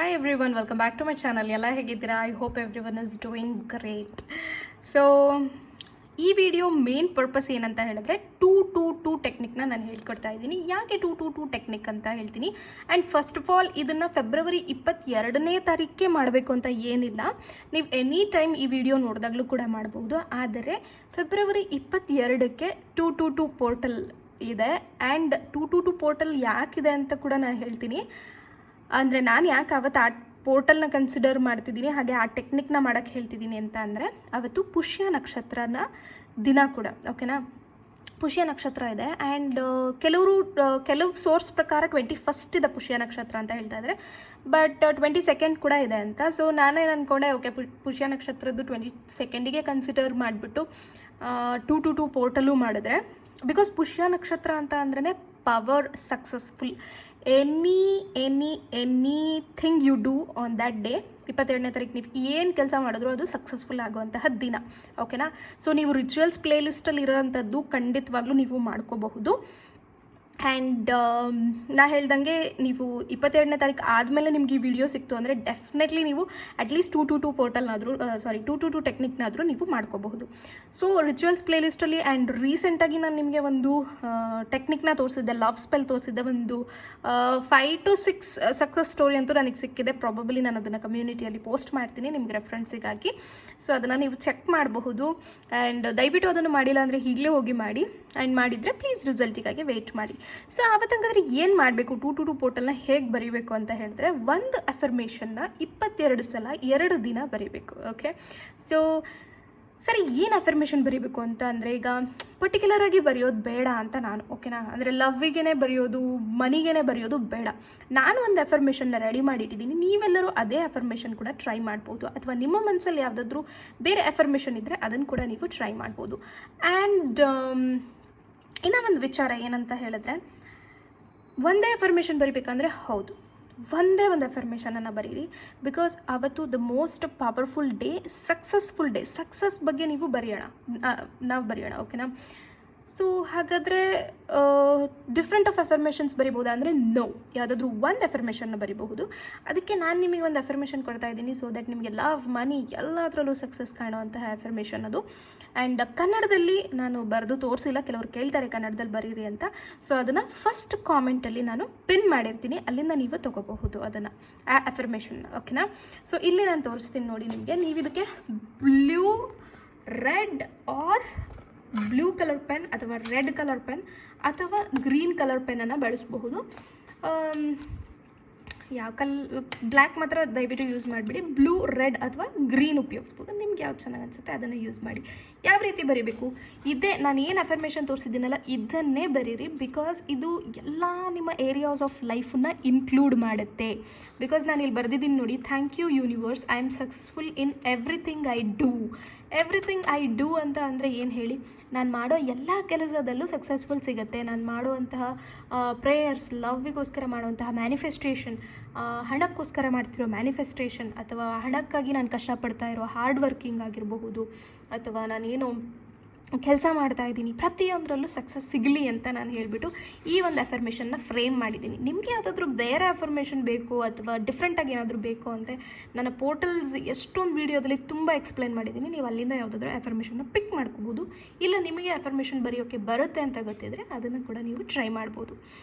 Hi everyone, welcome back to my channel. ಎಲ್ಲ ಹೇಗಿದ್ದೀರಾ? I hope everyone is doing great. So ಈ video main purpose ಏನಂತ ಹೇಳಿದ್ರೆ 2-2-2 ಟೆಕ್ನಿಕ್ನ ನಾನು ಹೇಳ್ಕೊಡ್ತಾ ಇದ್ದೀನಿ. ಯಾಕೆ 2-2-2 ಟೆಕ್ನಿಕ್ ಅಂತ ಹೇಳ್ತೀನಿ. ಆ್ಯಂಡ್ ಫಸ್ಟ್ ಆಫ್ ಆಲ್ ಇದನ್ನು ಫೆಬ್ರವರಿ 22ನೇ ತಾರೀಕಿಗೆ ಮಾಡಬೇಕು ಅಂತ ಏನಿಲ್ಲ. ನೀವು ಎನಿ ಟೈಮ್ ಈ ವಿಡಿಯೋ ನೋಡಿದಾಗಲೂ ಕೂಡ ಮಾಡ್ಬೋದು. ಆದರೆ ಫೆಬ್ರವರಿ 22ಕ್ಕೆ 2-2-2 ಪೋರ್ಟಲ್ ಇದೆ. ಆ್ಯಂಡ್ 2-2-2 ಪೋರ್ಟಲ್ ಯಾಕಿದೆ ಅಂತ ಕೂಡ ನಾನು ಹೇಳ್ತೀನಿ. ಅಂದರೆ ನಾನು ಯಾಕೆ ಅವತ್ತು ಆ ಪೋರ್ಟಲ್ನ ಕನ್ಸಿಡರ್ ಮಾಡ್ತಿದ್ದೀನಿ, ಹಾಗೆ ಆ ಟೆಕ್ನಿಕ್ನ ಮಾಡೋಕ್ಕೆ ಹೇಳ್ತಿದ್ದೀನಿ ಅಂತ ಅಂದರೆ, ಅವತ್ತು ಪುಷ್ಯ ನಕ್ಷತ್ರನ ದಿನ ಕೂಡ, ಓಕೆನಾ. ಪುಷ್ಯ ನಕ್ಷತ್ರ ಇದೆ. ಆ್ಯಂಡ್ ಕೆಲವು ಸೋರ್ಸ್ ಪ್ರಕಾರ 21st ಇದೆ ಪುಷ್ಯ ನಕ್ಷತ್ರ ಅಂತ ಹೇಳ್ತಾ ಇದ್ದಾರೆ. ಬಟ್ 22nd ಕೂಡ ಇದೆ ಅಂತ. ಸೊ ನಾನೇನು ಅಂದ್ಕೊಂಡೆ, ಓಕೆ ಪುಷ್ಯ ನಕ್ಷತ್ರದ್ದು 22nd ಕನ್ಸಿಡರ್ ಮಾಡಿಬಿಟ್ಟು 2-2-2 ಪೋರ್ಟಲು ಮಾಡಿದ್ರೆ, ಬಿಕಾಸ್ ಪುಷ್ಯ ನಕ್ಷತ್ರ ಅಂತ ಅಂದ್ರೇ power, successful, anything you do on that day. 22ನೇ ತಾರೀಕು ನೀವು ಏನು ಕೆಲಸ ಮಾಡಿದ್ರು ಅದು ಸಕ್ಸಸ್ಫುಲ್ ಆಗುವಂತಹ ದಿನ, ಓಕೆನಾ. ಸೊ ನೀವು ರಿಚುವಲ್ಸ್ ಪ್ಲೇಲಿಸ್ಟಲ್ಲಿ ಇರೋವಂಥದ್ದು ಖಂಡಿತವಾಗ್ಲೂ ನೀವು ಮಾಡ್ಕೋಬಹುದು. ಆ್ಯಂಡ್ ನಾ ಹೇಳ್ದಂಗೆ ನೀವು 22ನೇ ತಾರೀಕು ಆದಮೇಲೆ ನಿಮ್ಗೆ ಈ ವಿಡಿಯೋ ಸಿಕ್ತು ಅಂದರೆ ಡೆಫಿನೆಟ್ಲಿ ನೀವು ಅಟ್ಲೀಸ್ಟ್ 2-2-2 ಪೋರ್ಟಲ್ನಾದರೂ 2-2-2 ಟೆಕ್ನಿಕ್ನಾದರೂ ನೀವು ಮಾಡ್ಕೋಬಹುದು. ಸೊ ರಿಚುವಲ್ಸ್ ಪ್ಲೇಲಿಸ್ಟಲ್ಲಿ ಆ್ಯಂಡ್ ರೀಸೆಂಟಾಗಿ ನಾನು ನಿಮಗೆ ಒಂದು ಟೆಕ್ನಿಕ್ನ ತೋರಿಸಿದ್ದೆ, ಲವ್ ಸ್ಪೆಲ್ ತೋರಿಸಿದ್ದೆ. ಒಂದು 5 to 6 ಸಕ್ಸಸ್ ಸ್ಟೋರಿ ಅಂತೂ ನನಗೆ ಸಿಕ್ಕಿದೆ. ಪ್ರಾಬಬಲಿ ನಾನು ಅದನ್ನು ಕಮ್ಯುನಿಟಿಯಲ್ಲಿ ಪೋಸ್ಟ್ ಮಾಡ್ತೀನಿ ನಿಮಗೆ ರೆಫರೆನ್ಸಿಗಾಗಿ. ಸೊ ಅದನ್ನು ನೀವು ಚೆಕ್ ಮಾಡಬಹುದು. ಆ್ಯಂಡ್ ದಯವಿಟ್ಟು ಅದನ್ನು ಮಾಡಿಲ್ಲ ಅಂದರೆ ಈಗಲೇ ಹೋಗಿ ಮಾಡಿ. ಆ್ಯಂಡ್ ಮಾಡಿದರೆ ಪ್ಲೀಸ್ ರಿಸಲ್ಟಿಗಾಗಿ ವೆಯ್ಟ್ ಮಾಡಿ. ಸೊ ಆವತ್ತಂಗಾದ್ರೆ ಏನು ಮಾಡಬೇಕು, 2-2-2 ಪೋರ್ಟಲ್ನ ಹೇಗೆ ಬರೀಬೇಕು ಅಂತ ಹೇಳಿದ್ರೆ, ಒಂದು ಅಫರ್ಮೇಷನ್ನ 22 ಸಲ 2 ದಿನ ಬರೀಬೇಕು, ಓಕೆ. ಸೊ ಸರಿ, ಏನು ಅಫರ್ಮೇಷನ್ ಬರೀಬೇಕು ಅಂತ ಅಂದರೆ, ಈಗ ಪರ್ಟಿಕ್ಯುಲರಾಗಿ ಬರೆಯೋದು ಬೇಡ ಅಂತ ನಾನು, ಓಕೆನಾ. ಅಂದರೆ ಲವ್ವಿಗೆ ಬರೆಯೋದು, ಮನಿಗೆ ಬರೆಯೋದು ಬೇಡ. ನಾನು ಒಂದು ಅಫರ್ಮೇಷನ್ನ ರೆಡಿ ಮಾಡಿಟ್ಟಿದ್ದೀನಿ. ನೀವೆಲ್ಲರೂ ಅದೇ ಅಫರ್ಮೇಷನ್ ಕೂಡ ಟ್ರೈ ಮಾಡ್ಬೋದು. ಅಥವಾ ನಿಮ್ಮ ಮನಸ್ಸಲ್ಲಿ ಯಾವುದಾದ್ರೂ ಬೇರೆ ಅಫರ್ಮೇಷನ್ ಇದ್ದರೆ ಅದನ್ನು ಕೂಡ ನೀವು ಟ್ರೈ ಮಾಡ್ಬೋದು. ಆ್ಯಂಡ್ ಇನ್ನೂ ಒಂದು ವಿಚಾರ ಏನಂತ ಹೇಳಿದ್ರೆ, ಒಂದೇ ಅಫರ್ಮೇಷನ್ ಬರಿಬೇಕಂದ್ರೆ ಹೌದು, ಒಂದೇ ಒಂದು ಅಫರ್ಮೇಷನನ್ನು ಬರೀರಿ. ಬಿಕಾಸ್ ಅವತ್ತು the most powerful day, successful day. Success ಬಗ್ಗೆ ನೀವು ನಾವು ಬರೆಯೋಣ, ಓಕೆನಾ. ಸೊ ಹಾಗಾದರೆ ಡಿಫ್ರೆಂಟ್ ಆಫ್ ಅಫರ್ಮೇಷನ್ಸ್ ಬರಿಬೋದಾ ಅಂದರೆ ನೋ, ಯಾವುದಾದ್ರೂ ಒಂದು ಅಫರ್ಮೇಷನ್ನ ಬರಿಬಹುದು. ಅದಕ್ಕೆ ನಾನು ನಿಮಗೆ ಒಂದು ಅಫರ್ಮೇಷನ್ ಕೊಡ್ತಾ ಇದ್ದೀನಿ, ಸೊ ದಟ್ ನಿಮಗೆ ಲವ್, ಮನಿ ಎಲ್ಲದರಲ್ಲೂ ಸಕ್ಸಸ್ ಕಾಣುವಂತಹ ಅಫರ್ಮೇಷನ್ ಅದು. ಆ್ಯಂಡ್ ಕನ್ನಡದಲ್ಲಿ ನಾನು ಬರೆದು ತೋರಿಸಿಲ್ಲ, ಕೆಲವರು ಕೇಳ್ತಾರೆ ಕನ್ನಡದಲ್ಲಿ ಬರೀರಿ ಅಂತ. ಸೊ ಅದನ್ನು ಫಸ್ಟ್ ಕಾಮೆಂಟಲ್ಲಿ ನಾನು ಪಿನ್ ಮಾಡಿರ್ತೀನಿ, ಅಲ್ಲಿಂದ ನೀವು ತೊಗೋಬಹುದು ಅದನ್ನು, ಆ ಅಫರ್ಮೇಷನ್ನ, ಓಕೆನಾ. ಸೊ ಇಲ್ಲಿ ನಾನು ತೋರಿಸ್ತೀನಿ ನೋಡಿ ನಿಮಗೆ. ನೀವು ಇದಕ್ಕೆ blue, red or blue colour pen ಅಥವಾ ರೆಡ್ ಕಲರ್ ಪೆನ್ ಅಥವಾ ಗ್ರೀನ್ ಕಲರ್ ಪೆನ್ನನ್ನು ಬಳಸಬಹುದು. ಬ್ಲ್ಯಾಕ್ ಮಾತ್ರ ದಯವಿಟ್ಟು ಯೂಸ್ ಮಾಡಿಬಿಡಿ. ಬ್ಲೂ, ರೆಡ್ ಅಥವಾ ಗ್ರೀನ್ ಉಪಯೋಗಿಸ್ಬೋದು. ನಿಮ್ಗೆ ಯಾವ್ದು ಚೆನ್ನಾಗಿ ಅನಿಸುತ್ತೆ ಅದನ್ನು ಯೂಸ್ ಮಾಡಿ. ಯಾವ ರೀತಿ ಬರೀಬೇಕು, ಇದೇ ನಾನು ಏನು ಅಫರ್ಮೇಷನ್ ತೋರಿಸಿದ್ದೀನಲ್ಲ ಇದನ್ನೇ ಬರೀರಿ. ಬಿಕಾಸ್ ಇದು ಎಲ್ಲ ನಿಮ್ಮ ಏರಿಯಾಸ್ ಆಫ್ ಲೈಫನ್ನ ಇನ್ಕ್ಲೂಡ್ ಮಾಡುತ್ತೆ. ಬಿಕಾಸ್ ನಾನು ಇಲ್ಲಿ ಬರೆದಿದ್ದೀನಿ ನೋಡಿ, thank you universe, I am successful in everything I do. Everything I do ಅಂತ ಅಂದರೆ ಏನು ಹೇಳಿ, ನಾನು ಮಾಡೋ ಎಲ್ಲ ಕೆಲಸದಲ್ಲೂ ಸಕ್ಸಸ್ಫುಲ್ ಸಿಗುತ್ತೆ. ನಾನು ಮಾಡುವಂತಹ ಪ್ರೇಯರ್ಸ್, ಲವ್ವಿಗೋಸ್ಕರ ಮಾಡುವಂತಹ ಮ್ಯಾನಿಫೆಸ್ಟೇಷನ್, ಹಣಕ್ಕೋಸ್ಕರ ಮಾಡ್ತಿರೋ ಮ್ಯಾನಿಫೆಸ್ಟೇಷನ್, ಅಥವಾ ಹಣಕ್ಕಾಗಿ ನಾನು ಕಷ್ಟಪಡ್ತಾ ಇರೋ ಹಾರ್ಡ್ ವರ್ಕಿಂಗ್ ಆಗಿರಬಹುದು, ಅಥವಾ ನಾನೇನೋ ಕೆಲಸ ಮಾಡ್ತಾ ಇದ್ದೀನಿ, ಪ್ರತಿಯೊಂದರಲ್ಲೂ ಸಕ್ಸಸ್ ಸಿಗಲಿ ಅಂತ ನಾನು ಹೇಳಿಬಿಟ್ಟು ಈ ಒಂದು ಅಫರ್ಮೇಷನ್ನ ಫ್ರೇಮ್ ಮಾಡಿದ್ದೀನಿ. ನಿಮಗೆ ಯಾವುದಾದ್ರೂ ಬೇರೆ ಅಫರ್ಮೇಷನ್ ಬೇಕು ಅಥವಾ ಡಿಫ್ರೆಂಟಾಗಿ ಏನಾದರೂ ಬೇಕು ಅಂದರೆ ನನ್ನ ಪೋರ್ಟಲ್ಸ್ ಎಷ್ಟೊಂದು ವೀಡಿಯೋದಲ್ಲಿ ತುಂಬ ಎಕ್ಸ್ಪ್ಲೈನ್ ಮಾಡಿದ್ದೀನಿ. ನೀವು ಅಲ್ಲಿಂದ ಯಾವುದಾದ್ರೂ ಅಫರ್ಮೇಷನ್ನ ಪಿಕ್ ಮಾಡ್ಕೋಬೋದು. ಇಲ್ಲ ನಿಮಗೆ ಅಫರ್ಮೇಷನ್ ಬರೆಯೋಕ್ಕೆ ಬರುತ್ತೆ ಅಂತ ಗೊತ್ತಿದ್ರೆ ಅದನ್ನು ಕೂಡ ನೀವು ಟ್ರೈ ಮಾಡ್ಬೋದು.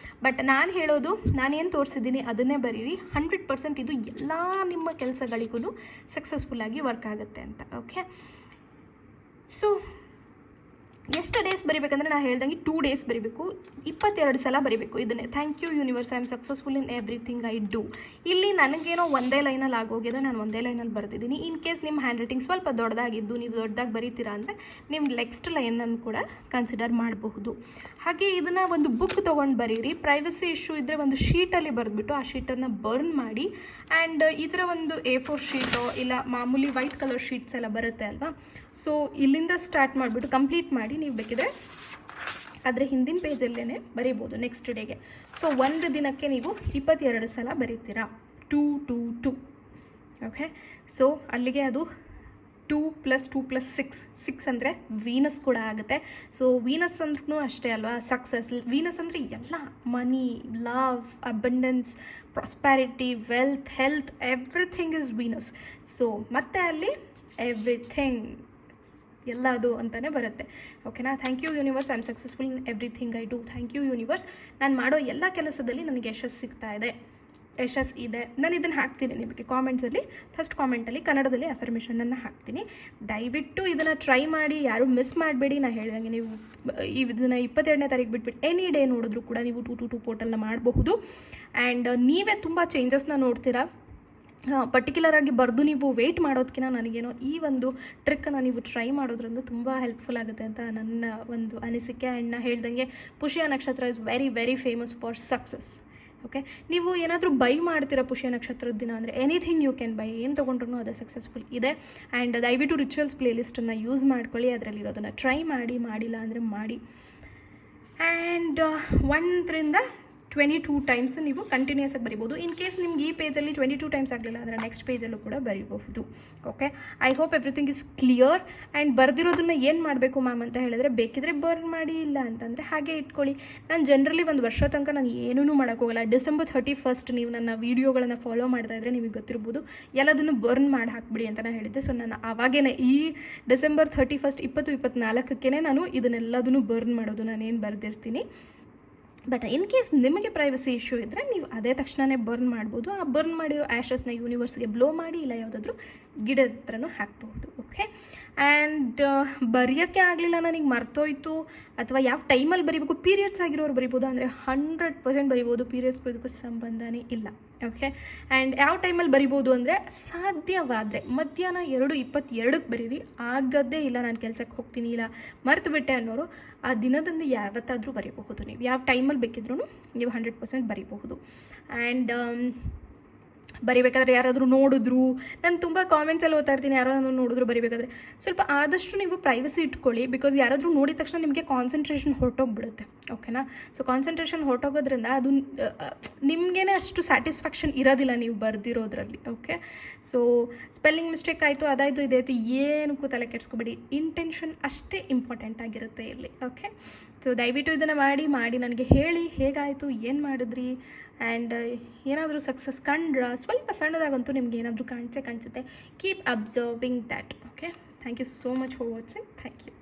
ಬಟ್ ನಾನು ಹೇಳೋದು, ನಾನೇನು ತೋರಿಸಿದ್ದೀನಿ ಅದನ್ನೇ ಬರೀರಿ. 100% ಇದು ಎಲ್ಲ ನಿಮ್ಮ ಕೆಲಸಗಳಿಗೂ ಸಕ್ಸಸ್ಫುಲ್ಲಾಗಿ ವರ್ಕ್ ಆಗುತ್ತೆ ಅಂತ, ಓಕೆ. ಸೊ ಎಷ್ಟು ಡೇಸ್ ಬರೀಬೇಕಂದ್ರೆ ನಾನು ಹೇಳ್ದಂಗೆ 2 ಡೇಸ್ ಬರೀಬೇಕು. 22 ಸಲ ಬರೀಬೇಕು ಇದನ್ನೇ. Thank you universe, I am successful in everything I do. ಇಲ್ಲಿ ನನಗೇನೋ ಒಂದೇ ಲೈನಲ್ಲಿ ಆಗೋಗಿದೆ, ನಾನು ಒಂದೇ ಲೈನಲ್ಲಿ ಬರೆದಿದ್ದೀನಿ. ಇನ್ ಕೇಸ್ ನಿಮ್ಮ ಹ್ಯಾಂಡ್ ರೈಟಿಂಗ್ ಸ್ವಲ್ಪ ದೊಡ್ಡದಾಗಿದ್ದು ನೀವು ದೊಡ್ಡದಾಗಿ ಬರೀತೀರಾ ಅಂದರೆ ನಿಮ್ಮ ನೆಕ್ಸ್ಟ್ ಲೈನನ್ನು ಕೂಡ ಕನ್ಸಿಡರ್ ಮಾಡಬಹುದು. ಹಾಗೆ ಇದನ್ನು ಒಂದು ಬುಕ್ ತೊಗೊಂಡು ಬರೀರಿ. ಪ್ರೈವಸಿ ಇಶ್ಯೂ ಇದ್ದರೆ ಒಂದು ಶೀಟಲ್ಲಿ ಬರೆದ್ಬಿಟ್ಟು ಆ ಶೀಟನ್ನು ಬರ್ನ್ ಮಾಡಿ. ಆ್ಯಂಡ್ ಈ ಥರ ಒಂದು A4 ಶೀಟೋ ಇಲ್ಲ ಮಾಮೂಲಿ ವೈಟ್ ಕಲರ್ ಶೀಟ್ಸ್ ಎಲ್ಲ ಬರುತ್ತೆ ಅಲ್ವಾ. ಸೊ ಇಲ್ಲಿಂದ ಸ್ಟಾರ್ಟ್ ಮಾಡಿಬಿಟ್ಟು ಕಂಪ್ಲೀಟ್ ಮಾಡಿ. ನೀವು ಬೇಕಿದ್ರೆ ಅದರ ಹಿಂದಿನ ಪೇಜಲ್ಲೇ ಬರೀಬೋದು ನೆಕ್ಸ್ಟ್ ಡೇಗೆ. ಸೊ ಒಂದು ದಿನಕ್ಕೆ ನೀವು 22 ಸಲ ಬರೀತೀರಾ, 2-2-2, ಓಕೆ. ಸೊ ಅಲ್ಲಿಗೆ ಅದು 2+2+6 ಅಂದರೆ ವೀನಸ್ ಕೂಡ ಆಗುತ್ತೆ. ಸೊ ವೀನಸ್ ಅಂದ್ರೂ ಅಷ್ಟೇ ಅಲ್ವಾ, ಸಕ್ಸಸ್. ವೀನಸ್ ಅಂದರೆ ಎಲ್ಲ money, love, abundance, prosperity, wealth, health, everything is Venus. So ಮತ್ತೆ ಅಲ್ಲಿ ಎವ್ರಿಥಿಂಗ್ ಎಲ್ಲದು ಅಂತಲೇ ಬರುತ್ತೆ. ಓಕೆನಾ. Thank you universe, I am successful in everything I do. Thank you universe, ನಾನು ಮಾಡೋ ಎಲ್ಲ ಕೆಲಸದಲ್ಲಿ ನನಗೆ ಯಶಸ್ಸು ಸಿಗ್ತಾ ಇದೆ, ಯಶಸ್ಸು ಇದೆ. ನಾನು ಇದನ್ನು ಹಾಕ್ತೀನಿ ನಿಮಗೆ ಕಾಮೆಂಟ್ಸಲ್ಲಿ. ಫಸ್ಟ್ ಕಾಮೆಂಟಲ್ಲಿ ಕನ್ನಡದಲ್ಲಿ ಅಫರ್ಮೇಷನನ್ನು ಹಾಕ್ತೀನಿ. ದಯವಿಟ್ಟು ಇದನ್ನು ಟ್ರೈ ಮಾಡಿ, ಯಾರು ಮಿಸ್ ಮಾಡಬೇಡಿ. ನಾನು ಹೇಳಿದಂಗೆ ನೀವು ಇದನ್ನು 22ನೇ ತಾರೀಕು ಬಿಟ್ಬಿಟ್ಟು ಎನಿ ಡೇ ನೋಡಿದ್ರು ಕೂಡ ನೀವು 222 ಪೋರ್ಟಲ್ನ ಮಾಡಬಹುದು. ಆ್ಯಂಡ್ ನೀವೇ ತುಂಬ ಚೇಂಜಸ್ನ ನೋಡ್ತೀರಾ. ಪರ್ಟಿಕ್ಯುಲರಾಗಿ ಬರೆದು ನೀವು ವೆಯ್ಟ್ ಮಾಡೋದಕ್ಕಿಂತ ನನಗೇನೋ ಈ ಒಂದು ಟ್ರಿಕ್ಕನ್ನು ನೀವು ಟ್ರೈ ಮಾಡೋದ್ರಿಂದ ತುಂಬ ಹೆಲ್ಪ್ಫುಲ್ ಆಗುತ್ತೆ ಅಂತ ನನ್ನ ಒಂದು ಅನಿಸಿಕೆ. ಆ್ಯಂಡ್ ನಾನು ಹೇಳ್ದಂಗೆ ಪುಷ್ಯ ನಕ್ಷತ್ರ is very very famous for success. Okay, ನೀವು ಏನಾದರೂ ಬೈ ಮಾಡ್ತೀರಾ ಪುಷ್ಯ ನಕ್ಷತ್ರದ ದಿನ ಅಂದರೆ ಎನಿಥಿಂಗ್ ಯು ಕ್ಯಾನ್ ಬೈ, ಏನು ತೊಗೊಂಡ್ರು ಅದೇ ಸಕ್ಸಸ್ಫುಲ್ ಇದೆ. ಆ್ಯಂಡ್ ದಯವಿಟ್ಟು ರಿಚುವಲ್ಸ್ ಪ್ಲೇಲಿಸ್ಟನ್ನು ಯೂಸ್ ಮಾಡ್ಕೊಳ್ಳಿ, ಅದರಲ್ಲಿರೋದನ್ನು ಟ್ರೈ ಮಾಡಿ, ಮಾಡಿಲ್ಲ ಅಂದರೆ ಮಾಡಿ. ಆ್ಯಂಡ್ 1ರಿಂದ 22 ಟೈಮ್ಸ್ ನೀವು ಕಂಟಿನ್ಯೂಸ್ ಆಗಿ ಬರಿಬೋದು. ಇನ್ ಕೇಸ್ ನಿಮ್ಗೆ ಈ ಪೇಜಲ್ಲಿ 22 ಟೈಮ್ಸ್ ಆಗಲಿಲ್ಲ ಅಂದರೆ ನೆಕ್ಸ್ಟ್ ಪೇಜಲ್ಲೂ ಕೂಡ ಬರಿಬಹುದು. Okay, I hope everything is clear. And ಬರೆದಿರೋದನ್ನ ಏನು ಮಾಡಬೇಕು ಮ್ಯಾಮ್ ಅಂತ ಹೇಳಿದ್ರೆ, ಬೇಕಿದ್ರೆ ಬರ್ನ್ ಮಾಡಿ, ಇಲ್ಲ ಅಂತಂದರೆ ಹಾಗೆ ಇಟ್ಕೊಳ್ಳಿ. ನಾನು ಜನರಲಿ ಒಂದು ವರ್ಷ ತನಕ ನಾನು ಏನೂ ಮಾಡೋಕ್ಕೋಗಲ್ಲ. ಡಿಸೆಂಬರ್ 31 ನೀವು ನನ್ನ ವೀಡಿಯೋಗಳನ್ನು ಫಾಲೋ ಮಾಡ್ತಾ ಇದ್ದರೆ ನಿಮಗೆ ಗೊತ್ತಿರ್ಬೋದು, ಎಲ್ಲದನ್ನು ಬರ್ನ್ ಮಾಡಿ ಹಾಕ್ಬಿಡಿ ಅಂತ ನಾನು ಹೇಳಿದ್ದೆ. ಸೊ ನಾನು ಆವಾಗೇ ಈ ಡಿಸೆಂಬರ್ 31 2024ಕ್ಕೆ ನಾನು ಇದನ್ನೆಲ್ಲದನ್ನು ಬರ್ನ್ ಮಾಡೋದು, ನಾನೇನು ಬರೆದಿರ್ತೀನಿ. ಬಟ್ ಇನ್ ಕೇಸ್ ನಿಮಗೆ ಪ್ರೈವಸಿ ಇಶ್ಯೂ ಇದ್ದರೆ ನೀವು ಅದೇ ತಕ್ಷಣವೇ ಬರ್ನ್ ಮಾಡ್ಬೋದು. ಆ ಬರ್ನ್ ಮಾಡಿರೋ ಆ್ಯಶಸ್ನ ಯೂನಿವರ್ಸ್ಗೆ ಬ್ಲೋ ಮಾಡಿ, ಇಲ್ಲ ಯಾವುದಾದ್ರೂ ಗಿಡದ ಹತ್ರನೂ ಹಾಕ್ಬೋದು. ಓಕೆ, ಆ್ಯಂಡ್ ಬರೆಯೋಕ್ಕೆ ಆಗಲಿಲ್ಲ, ನನಗೆ ಮರ್ತೋಯ್ತು, ಅಥವಾ ಯಾವ ಟೈಮಲ್ಲಿ ಬರೀಬೇಕು, ಪೀರಿಯಡ್ಸ್ ಆಗಿರೋರು ಬರಿಬೋದು ಅಂದರೆ 100% ಬರಿಬೋದು. ಪೀರಿಯಡ್ಸ್ಗೂ ಇದಕ್ಕೂ ಸಂಬಂಧನೇ ಇಲ್ಲ. ಓಕೆ, ಆ್ಯಂಡ್ ಯಾವ ಟೈಮಲ್ಲಿ ಬರಿಬೋದು ಅಂದರೆ ಸಾಧ್ಯವಾದರೆ ಮಧ್ಯಾಹ್ನ 2:22ಕ್ಕೆ ಬರೀರಿ. ಆಗದೇ ಇಲ್ಲ ನಾನು ಕೆಲಸಕ್ಕೆ ಹೋಗ್ತೀನಿ, ಇಲ್ಲ ಮರೆತು ಬಿಟ್ಟೆ ಅನ್ನೋರು ಆ ದಿನದಂದು ಯಾವತ್ತಾದರೂ ಬರೀಬಹುದು. ನೀವು ಯಾವ ಟೈಮಲ್ಲಿ ಬೇಕಿದ್ರೂ ನೀವು 100% ಬರೀಬಹುದು. ಆ್ಯಂಡ್ ಬರಿಬೇಕಾದ್ರೆ ಯಾರಾದರೂ ನೋಡಿದ್ರು, ನಾನು ತುಂಬ ಕಾಮೆಂಟ್ಸಲ್ಲಿ ಓದ್ತಾ ಇರ್ತೀನಿ, ಯಾರಾದರೂ ನೋಡಿದ್ರು ಬರಿಬೇಕಾದ್ರೆ ಸ್ವಲ್ಪ ಆದಷ್ಟು ನೀವು ಪ್ರೈವಸಿ ಇಟ್ಕೊಳ್ಳಿ. ಬಿಕಾಸ್ ಯಾರಾದರೂ ನೋಡಿದ ತಕ್ಷಣ ನಿಮಗೆ ಕಾನ್ಸಂಟ್ರೇಷನ್ ಹೊರಟೋಗ್ಬಿಡುತ್ತೆ. ಓಕೆನಾ. ಸೊ ಕಾನ್ಸಂಟ್ರೇಷನ್ ಹೊರಟೋಗೋದ್ರಿಂದ ಅದು ನಿಮಗೇ ಅಷ್ಟು ಸ್ಯಾಟಿಸ್ಫ್ಯಾಕ್ಷನ್ ಇರೋದಿಲ್ಲ ನೀವು ಬರೆದಿರೋದ್ರಲ್ಲಿ. ಓಕೆ, ಸೊ ಸ್ಪೆಲ್ಲಿಂಗ್ ಮಿಸ್ಟೇಕ್ ಆಯಿತು, ಅದಾಯಿತು, ಇದಾಯಿತು, ಏನಕ್ಕೂ ತಲೆ ಕೆಡಿಸ್ಕೊಬೇಡಿ. ಇಂಟೆನ್ಷನ್ ಅಷ್ಟೇ ಇಂಪಾರ್ಟೆಂಟ್ ಆಗಿರುತ್ತೆ ಇಲ್ಲಿ. ಓಕೆ, ಸೊ ದಯವಿಟ್ಟು ಇದನ್ನು ಮಾಡಿ ನನಗೆ ಹೇಳಿ ಹೇಗಾಯಿತು, ಏನು ಮಾಡಿದ್ರಿ. ಆ್ಯಂಡ್ ಏನಾದರೂ ಸಕ್ಸಸ್ ಕಂಡ್ರೆ ಸ್ವಲ್ಪ ಸಣ್ಣದಾಗಂತೂ ನಿಮ್ಗೆ ಏನಾದರೂ ಕಾಣಿಸುತ್ತೆ. Keep observing that. Okay, thank you so much for watching. Thank you.